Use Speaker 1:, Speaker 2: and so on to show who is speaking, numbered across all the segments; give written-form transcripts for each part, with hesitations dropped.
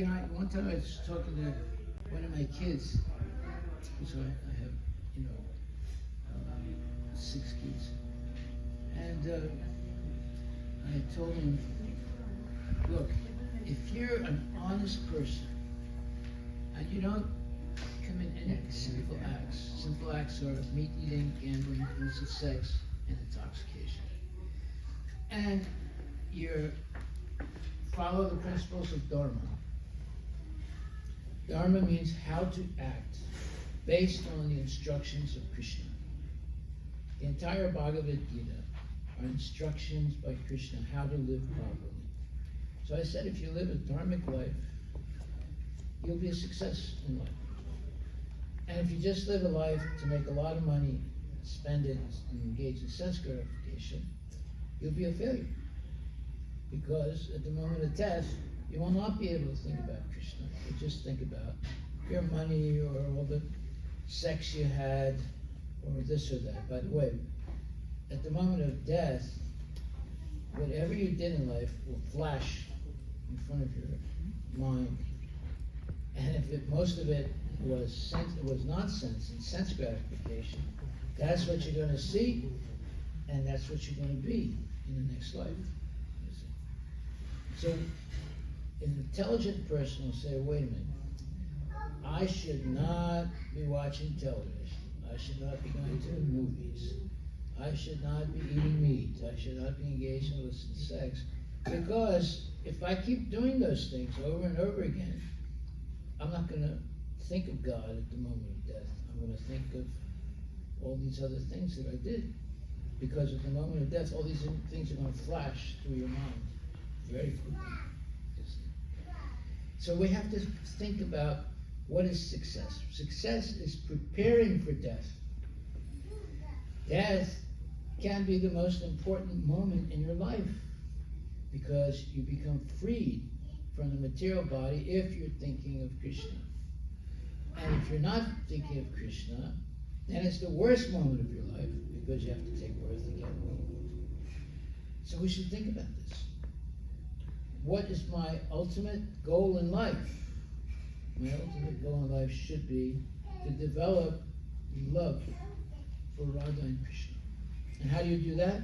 Speaker 1: One time I was talking to one of my kids, so I have, you know, 6 kids, and I told him, look, if you're an honest person and you don't commit any sinful acts are meat eating, gambling, illicit sex, and intoxication, and you follow the principles of Dharma. Dharma means how to act based on the instructions of Krishna. The entire Bhagavad Gita are instructions by Krishna how to live properly. So I said, if you live a dharmic life, you'll be a success in life. And if you just live a life to make a lot of money, spend it, and engage in sense gratification, you'll be a failure. Because at the moment of death, you will not be able to think about Krishna. You just think about your money or all the sex you had or this or that. By the way, at the moment of death, whatever you did in life will flash in front of your mind. And if most of it was not sense and sense gratification, that's what you're going to see, and that's what you're going to be in the next life. So an intelligent person will say, wait a minute, I should not be watching television. I should not be going to the movies. I should not be eating meat. I should not be engaged in illicit sex. Because if I keep doing those things over and over again, I'm not going to think of God at the moment of death. I'm going to think of all these other things that I did. Because at the moment of death, all these things are going to flash through your mind very quickly. So we have to think about what is success. Success is preparing for death. Death can be the most important moment in your life because you become freed from the material body if you're thinking of Krishna. And if you're not thinking of Krishna, then it's the worst moment of your life because you have to take birth again. So we should think about this. What is my ultimate goal in life? My ultimate goal in life should be to develop love for Radha and Krishna. And how do you do that?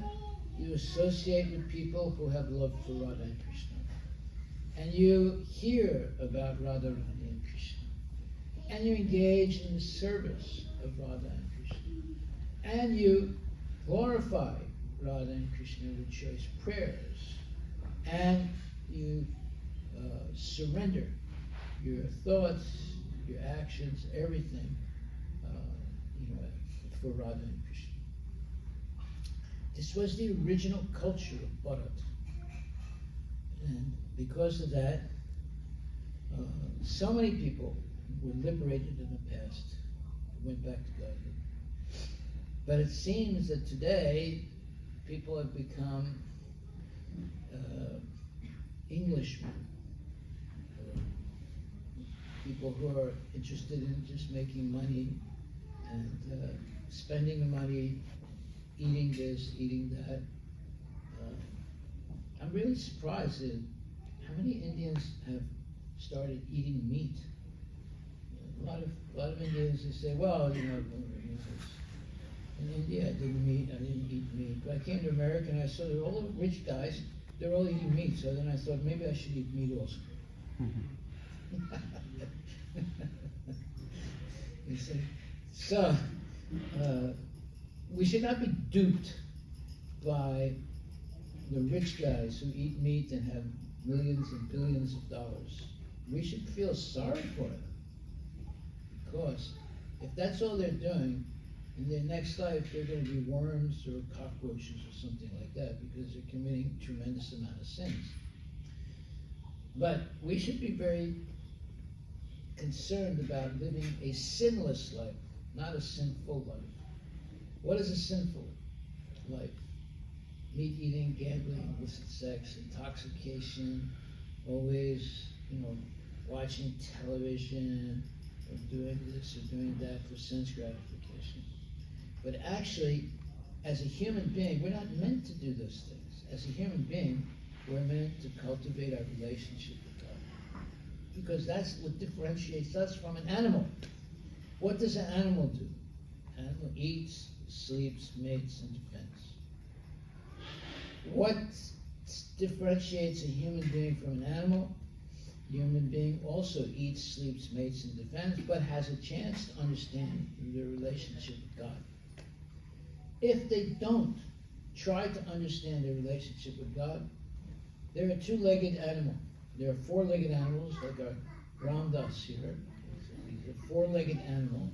Speaker 1: You associate with people who have love for Radha and Krishna. And you hear about Radharani and Krishna. And you engage in the service of Radha and Krishna. And you glorify Radha and Krishna with choice prayers. And you surrender your thoughts, your actions, everything, for Radha and Krishna. This was the original culture of Bharat. And because of that, so many people were liberated in the past, went back to Godhead. But it seems that today, people have become Englishmen, people who are interested in just making money and spending the money, eating this, eating that. I'm really surprised at how many Indians have started eating meat. A lot of Indians, they say, well, in India I didn't eat meat. But I came to America and I saw that all the rich guys, they're all eating meat. So then I thought maybe I should eat meat also. You see? So we should not be duped by the rich guys who eat meat and have millions and billions of dollars. We should feel sorry for them. Because if that's all they're doing, in their next life they're going to be worms or cockroaches or something like that because they're committing a tremendous amount of sins. But we should be very concerned about living a sinless life, not a sinful life. What is a sinful life? Meat eating, gambling, illicit sex, intoxication, always, watching television, or doing this or doing that for sense gratification. But actually, as a human being, we're not meant to do those things. As a human being, we're meant to cultivate our relationship with God. because that's what differentiates us from an animal. What does an animal do? Animal eats, sleeps, mates, and defends. What differentiates a human being from an animal? A human being also eats, sleeps, mates, and defends, but has a chance to understand their relationship with God. If they don't try to understand their relationship with God, they're a two-legged animal. There are four-legged animals like our Ram Das here. He's a four-legged animal.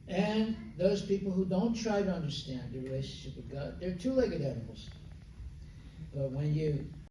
Speaker 1: And those people who don't try to understand their relationship with God, they're two-legged animals. But when you